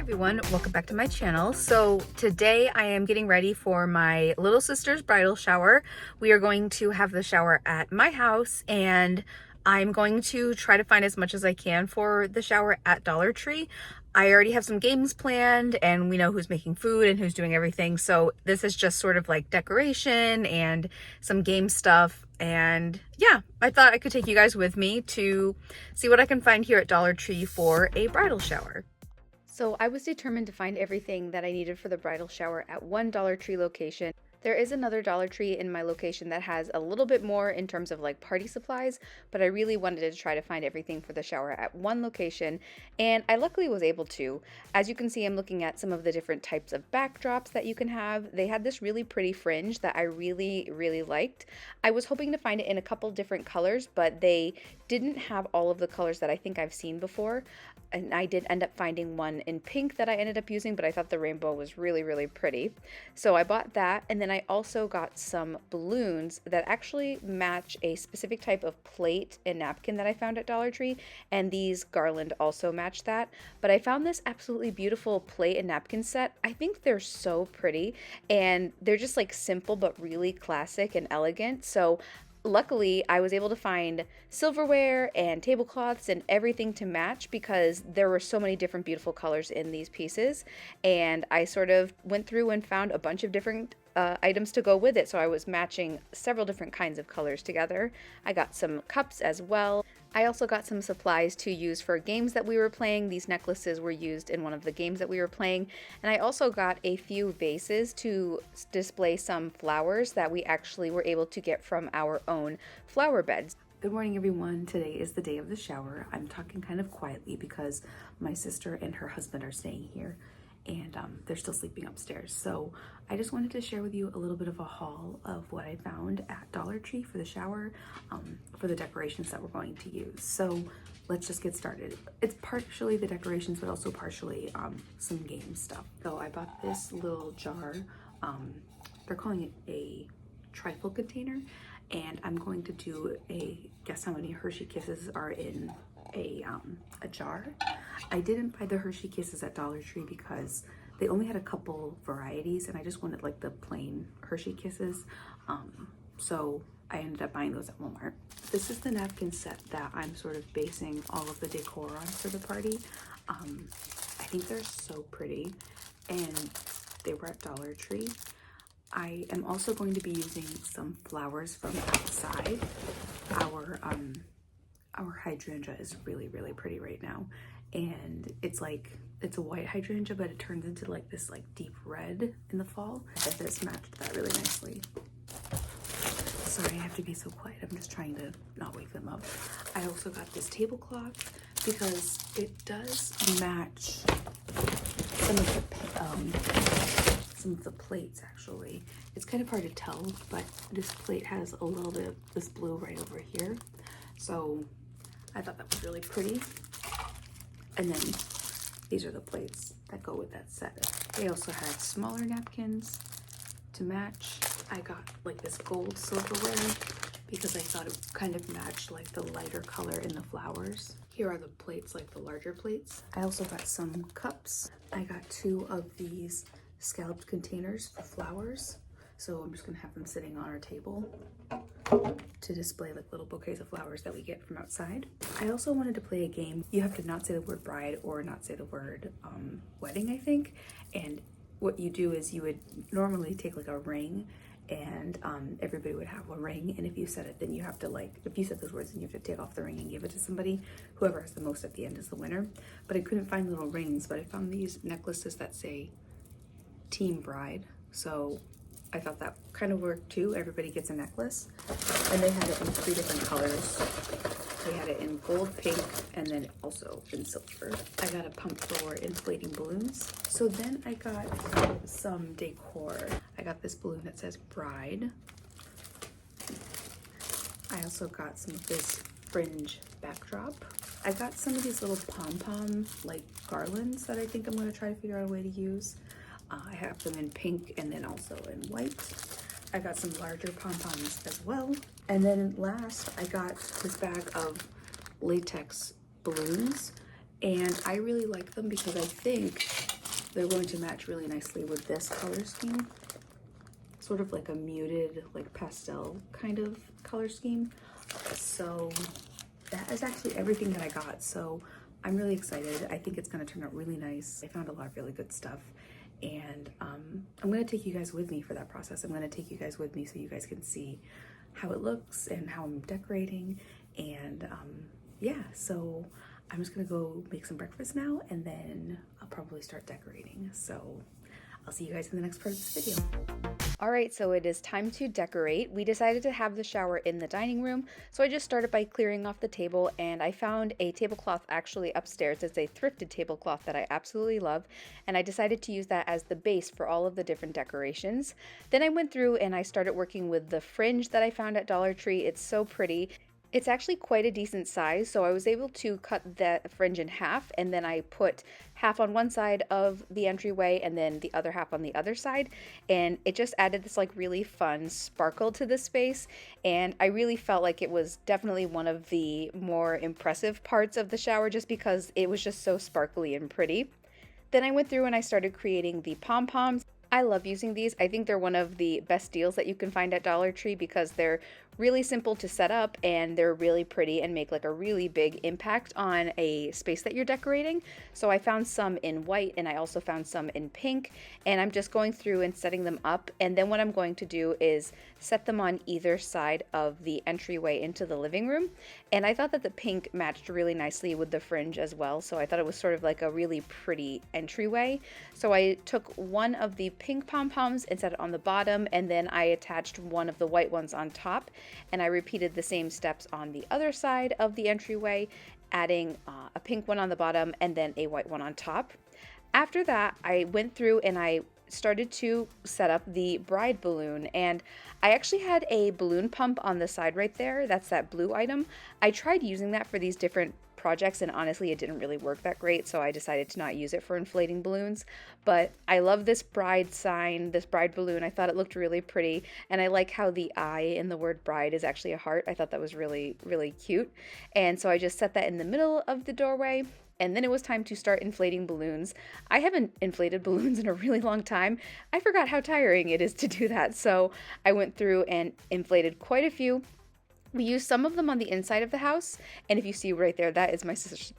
everyone, welcome back to my channel. So today I am getting ready for my little sister's bridal shower. We are going to have the shower at my house, and I'm going to try to find as much as I can for the shower at Dollar Tree. I already have some games planned and we know who's making food and who's doing everything. So this is just sort of like decoration and some game stuff. And yeah, I thought I could take you guys with me to see what I can find here at Dollar Tree for a bridal shower. So I was determined to find everything that I needed for the bridal shower at one Dollar Tree location. There is another Dollar Tree in my location that has a little bit more in terms of like party supplies, but I really wanted to try to find everything for the shower at one location, and I luckily was able to. As you can see, I'm looking at some of the different types of backdrops that you can have. They had this really pretty fringe that I really liked. I was hoping to find it in a couple different colors, but they didn't have all of the colors that I think I've seen before. And I did end up finding one in pink that I ended up using, but I thought the rainbow was really pretty. So I bought that, and then I also got some balloons that actually match a specific type of plate and napkin that I found at Dollar Tree, and these garland also match that. But I found this absolutely beautiful plate and napkin set. I think they're so pretty, and they're just like simple but really classic and elegant. So luckily, I was able to find silverware and tablecloths and everything to match because there were so many different beautiful colors in these pieces. And I sort of went through and found a bunch of different items to go with it. So I was matching several different kinds of colors together. I got some cups as well. I also got some supplies to use for games that we were playing. These necklaces were used in one of the games that we were playing. And I also got a few vases to display some flowers that we actually were able to get from our own flower beds. Good morning, everyone. Today is the day of the shower. I'm talking kind of quietly because my sister and her husband are staying here, and they're still sleeping upstairs. So I just wanted to share with you a little bit of a haul of what I found at Dollar Tree for the shower, for the decorations that we're going to use. So let's just get started. It's partially the decorations, but also partially some game stuff. So I bought this little jar. They're calling it a trifle container, and I'm going to do a guess how many Hershey Kisses are in a jar. I didn't buy the Hershey Kisses at Dollar Tree because they only had a couple varieties, and I just wanted like the plain Hershey Kisses. So I ended up buying those at Walmart. This is the napkin set that I'm sort of basing all of the decor on for the party. I think they're so pretty, and they were at Dollar Tree. I am also going to be using some flowers from outside. Our hydrangea is really pretty right now, and it's a white hydrangea, but it turns into like this like deep red in the fall. But this matched that really nicely. Sorry, I have to be so quiet. I'm just trying to not wake them up. I also got this tablecloth because it does match some of the plates. Actually, it's kind of hard to tell, but this plate has a little bit of this blue right over here, so I thought that was really pretty. And then these are the plates that go with that set. They also had smaller napkins to match. I got like this gold silverware because I thought it kind of matched like the lighter color in the flowers. Here are the plates, like the larger plates. I also got some cups. I got 2 of these scalloped containers for flowers. So I'm just gonna have them sitting on our table to display like little bouquets of flowers that we get from outside. I also wanted to play a game. You have to not say the word bride or not say the word wedding, I think. And what you do is you would normally take like a ring, and everybody would have a ring, and if you said it, then you have to if you said those words, then you have to take off the ring and give it to somebody. Whoever has the most at the end is the winner. But I couldn't find little rings, but I found these necklaces that say Team Bride, so I thought that kind of worked too. Everybody gets a necklace, and they had it in 3 different colors. They had it in gold, pink, and then also in silver. I got a pump for inflating balloons. So then I got some decor. I got this balloon that says Bride. I also got some of this fringe backdrop. I got some of these little pom-pom like garlands that I think I'm going to try to figure out a way to use. I have them in pink and then also in white. I got some larger pom-poms as well. And then last, I got this bag of latex balloons, and I really like them because I think they're going to match really nicely with this color scheme. Sort of like a muted, like pastel kind of color scheme. So that is actually everything that I got. So I'm really excited. I think it's gonna turn out really nice. I found a lot of really good stuff. And I'm gonna take you guys with me for that process. I'm gonna take you guys with me so you guys can see how it looks and how I'm decorating. And yeah, so I'm just gonna go make some breakfast now and then I'll probably start decorating. So I'll see you guys in the next part of this video. All right, so it is time to decorate. We decided to have the shower in the dining room, so I just started by clearing off the table, and I found a tablecloth actually upstairs. It's a thrifted tablecloth that I absolutely love, and I decided to use that as the base for all of the different decorations. Then I went through and I started working with the fringe that I found at Dollar Tree. It's so pretty. It's actually quite a decent size, so I was able to cut that fringe in half, and then I put half on one side of the entryway and then the other half on the other side, and it just added this like really fun sparkle to the space, and I really felt like it was definitely one of the more impressive parts of the shower just because it was just so sparkly and pretty. Then I went through and I started creating the pom-poms. I love using these. I think they're one of the best deals that you can find at Dollar Tree because they're really simple to set up and they're really pretty and make like a really big impact on a space that you're decorating. So I found some in white and I also found some in pink, and I'm just going through and setting them up, and then what I'm going to do is set them on either side of the entryway into the living room. And I thought that the pink matched really nicely with the fringe as well, so I thought it was sort of like a really pretty entryway. So I took one of the pink pom-poms and set it on the bottom, and then I attached one of the white ones on top, and I repeated the same steps on the other side of the entryway, adding a pink one on the bottom and then a white one on top. After that, I went through and I started to set up the bride balloon, and I actually had a balloon pump on the side right there. That's that blue item. I tried using that for these different projects, and honestly it didn't really work that great, so I decided to not use it for inflating balloons. But I love this bride sign, this bride balloon. I thought it looked really pretty, and I like how the eye in the word bride is actually a heart. I thought that was really, really cute. And so I just set that in the middle of the doorway. And then it was time to start inflating balloons. I haven't inflated balloons in a really long time. I forgot how tiring it is to do that, so I went through and inflated quite a few. We used some of them on the inside of the house, and if you see right there, that is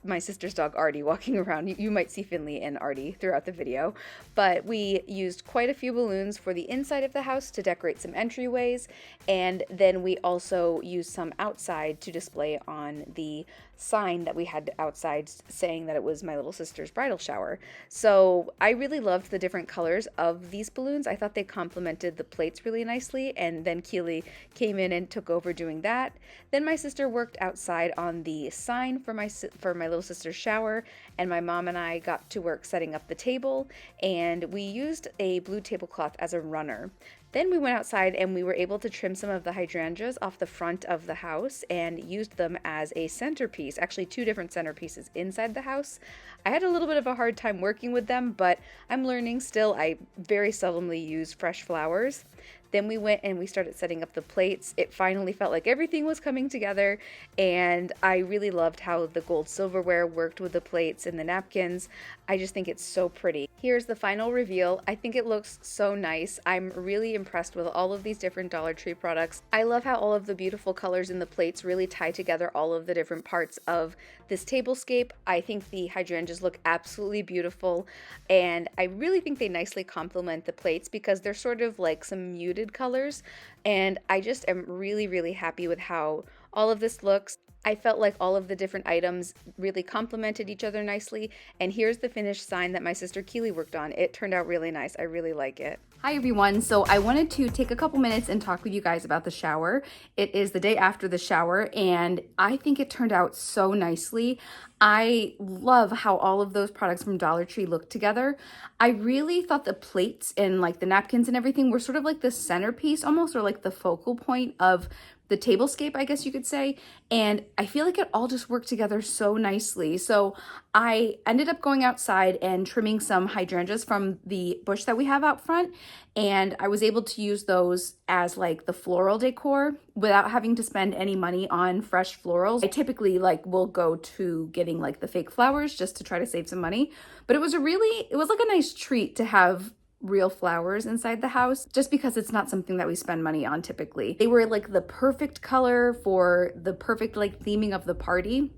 my sister's dog Artie walking around. You might see Finley and Artie throughout the video, but we used quite a few balloons for the inside of the house to decorate some entryways, and then we also used some outside to display on the sign that we had outside saying that it was my little sister's bridal shower. So I really loved the different colors of these balloons. I thought they complemented the plates really nicely, and then Keely came in and took over doing that. Then my sister worked outside on the sign for my little sister's shower, and my mom and I got to work setting up the table, and we used a blue tablecloth as a runner. Then we went outside and we were able to trim some of the hydrangeas off the front of the house and used them as a centerpiece, actually two different centerpieces inside the house. I had a little bit of a hard time working with them, but I'm learning still. I very seldomly use fresh flowers. Then we went and we started setting up the plates. It finally felt like everything was coming together, and I really loved how the gold silverware worked with the plates and the napkins. I just think it's so pretty. Here's the final reveal. I think it looks so nice. I'm really impressed with all of these different Dollar Tree products. I love how all of the beautiful colors in the plates really tie together all of the different parts of this tablescape. I think the hydrangeas look absolutely beautiful, and I really think they nicely complement the plates because they're sort of like some muted colors, and I just am really, really happy with how all of this looks. I felt like all of the different items really complemented each other nicely, and here's the finished sign that my sister Keely worked on. It turned out really nice. I really like it. Hi everyone, so I wanted to take a couple minutes and talk with you guys about the shower. It is the day after the shower, and I think it turned out so nicely. I love how all of those products from Dollar Tree look together. I really thought the plates and like the napkins and everything were sort of like the centerpiece almost, or like the focal point of tablescape, I guess you could say. And I feel like it all just worked together so nicely. So I ended up going outside and trimming some hydrangeas from the bush that we have out front. And I was able to use those as like the floral decor without having to spend any money on fresh florals. I typically like will go to getting like the fake flowers just to try to save some money. But it was like a nice treat to have real flowers inside the house, just because it's not something that we spend money on typically. They were like the perfect color for the perfect like theming of the party.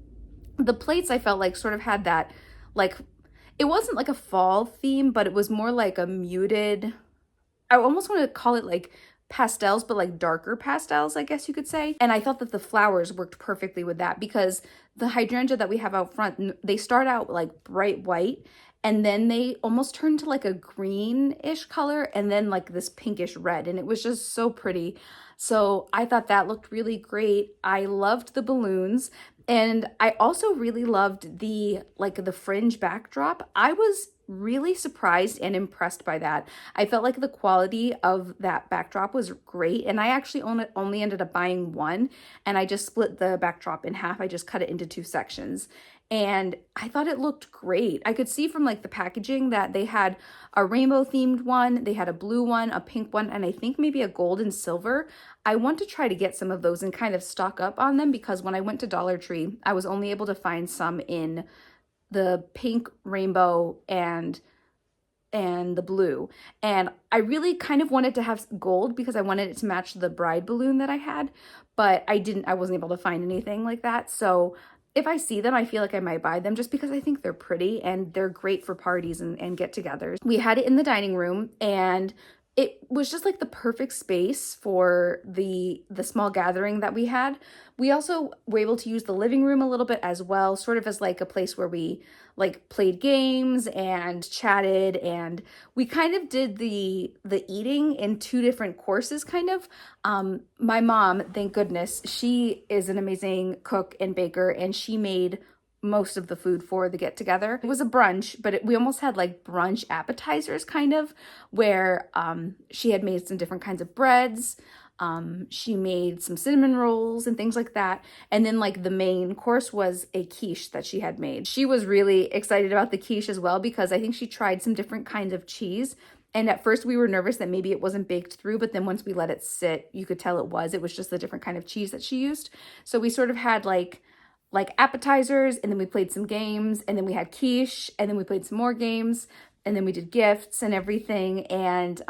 The plates I felt like sort of had that, like, it wasn't like a fall theme, but it was more like a muted, I almost want to call it like pastels, but like darker pastels, I guess you could say. And I thought that the flowers worked perfectly with that, because the hydrangea that we have out front, they start out like bright white, and then they almost turn to like a greenish color, and then like this pinkish red, and it was just so pretty. So I thought that looked really great. I loved the balloons, and I also really loved the fringe backdrop. I was really surprised and impressed by that. I felt like the quality of that backdrop was great, and I actually only ended up buying one, and I just split the backdrop in half. I just cut it into 2 sections, and I thought it looked great. I could see from like the packaging that they had a rainbow themed one, they had a blue one, a pink one, and I think maybe a gold and silver. I want to try to get some of those and kind of stock up on them, because when I went to Dollar Tree, I was only able to find some in the pink, rainbow, and the blue. And I really kind of wanted to have gold because I wanted it to match the bride balloon that I had, but I wasn't able to find anything like that. So if I see them, I feel like I might buy them just because I think they're pretty and they're great for parties and get-togethers. We had it in the dining room, and it was just like the perfect space for the small gathering that we had. We also were able to use the living room a little bit as well, sort of as like a place where we like played games and chatted, and we kind of did the eating in 2 different courses kind of. My mom, thank goodness, she is an amazing cook and baker, and she made most of the food for the get together. It was a brunch, but we almost had like brunch appetizers kind of, where she had made some different kinds of breads. She made some cinnamon rolls and things like that. And then like the main course was a quiche that she had made. She was really excited about the quiche as well, because I think she tried some different kinds of cheese. And at first we were nervous that maybe it wasn't baked through, but then once we let it sit, you could tell it was. It was just the different kind of cheese that she used. So we sort of had like appetizers, and then we played some games, and then we had quiche, and then we played some more games, and then we did gifts and everything. And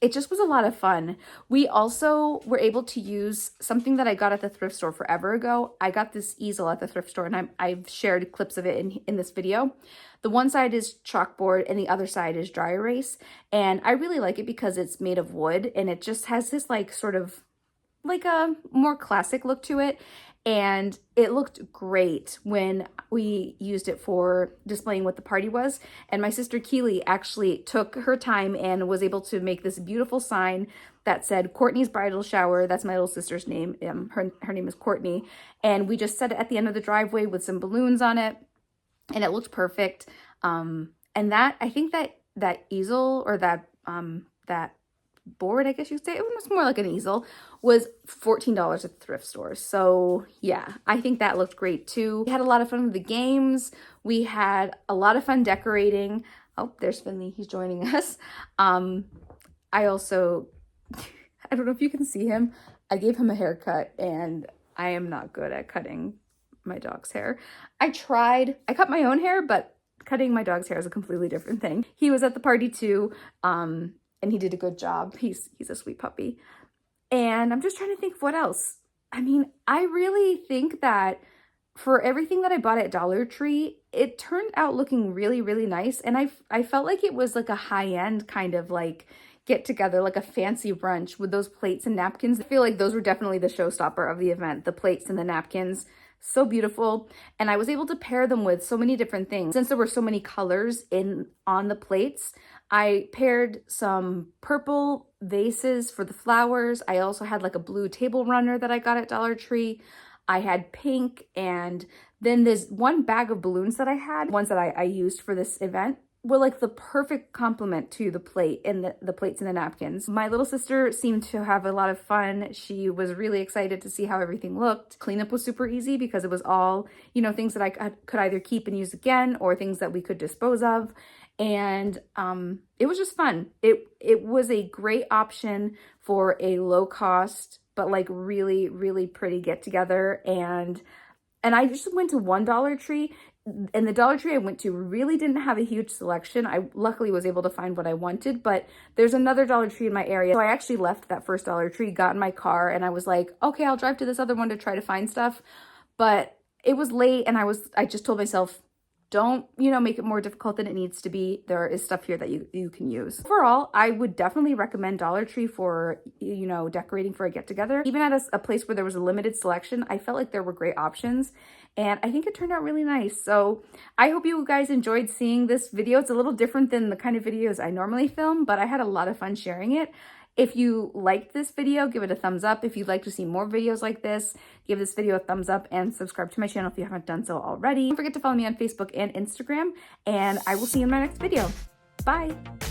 it just was a lot of fun. We also were able to use something that I got at the thrift store forever ago. I got this easel at the thrift store, and I've shared clips of it in this video. The one side is chalkboard and the other side is dry erase. And I really like it because it's made of wood, and it just has this like sort of like a more classic look to it. And it looked great when we used it for displaying what the party was. And my sister Keely actually took her time and was able to make this beautiful sign that said Courtney's bridal shower. That's my little sister's name. Her name is Courtney. And we just set it at the end of the driveway with some balloons on it, and it looked perfect. And that, I think that easel, or that board, I guess you could say, it was more like an easel, was $14 at the thrift store. So yeah, I think that looked great too. We had a lot of fun with the games. We had a lot of fun decorating. Oh, there's Finley, he's joining us. I also, I don't know if you can see him, I gave him a haircut, and I am not good at cutting my dog's hair. I cut my own hair, but cutting my dog's hair is a completely different thing. He was at the party too, and he did a good job. He's a sweet puppy. And I'm just trying to think of what else. I mean, I really think that for everything that I bought at Dollar Tree, it turned out looking really, really nice. And I felt like it was like a high-end kind of like get together, like a fancy brunch with those plates and napkins. I feel like those were definitely the showstopper of the event, the plates and the napkins. So beautiful. And I was able to pair them with so many different things. Since there were so many colors on the plates, I paired some purple vases for the flowers. I also had like a blue table runner that I got at Dollar Tree. I had pink, and then there's one bag of balloons that I had, ones that I used for this event. were like the perfect complement to the plate and the plates and the napkins. My little sister seemed to have a lot of fun. She was really excited to see how everything looked. Cleanup was super easy because it was all, you know, things that I could either keep and use again or things that we could dispose of. And it was just fun. It was a great option for a low cost, but like really, really pretty get together. And I just went to one Dollar Tree, and the Dollar Tree I went to really didn't have a huge selection. I luckily was able to find what I wanted, but there's another Dollar Tree in my area. So I actually left that first Dollar Tree, got in my car, and I was like, okay, I'll drive to this other one to try to find stuff. But it was late, and I just told myself, don't, you know, make it more difficult than it needs to be. There is stuff here that you can use. Overall, I would definitely recommend Dollar Tree for, you know, decorating for a get-together. Even at a place where there was a limited selection, I felt like there were great options, and I think it turned out really nice. So I hope you guys enjoyed seeing this video. It's a little different than the kind of videos I normally film, but I had a lot of fun sharing it. If you liked this video, give it a thumbs up. If you'd like to see more videos like this, give this video a thumbs up and subscribe to my channel if you haven't done so already. Don't forget to follow me on Facebook and Instagram, and I will see you in my next video. Bye.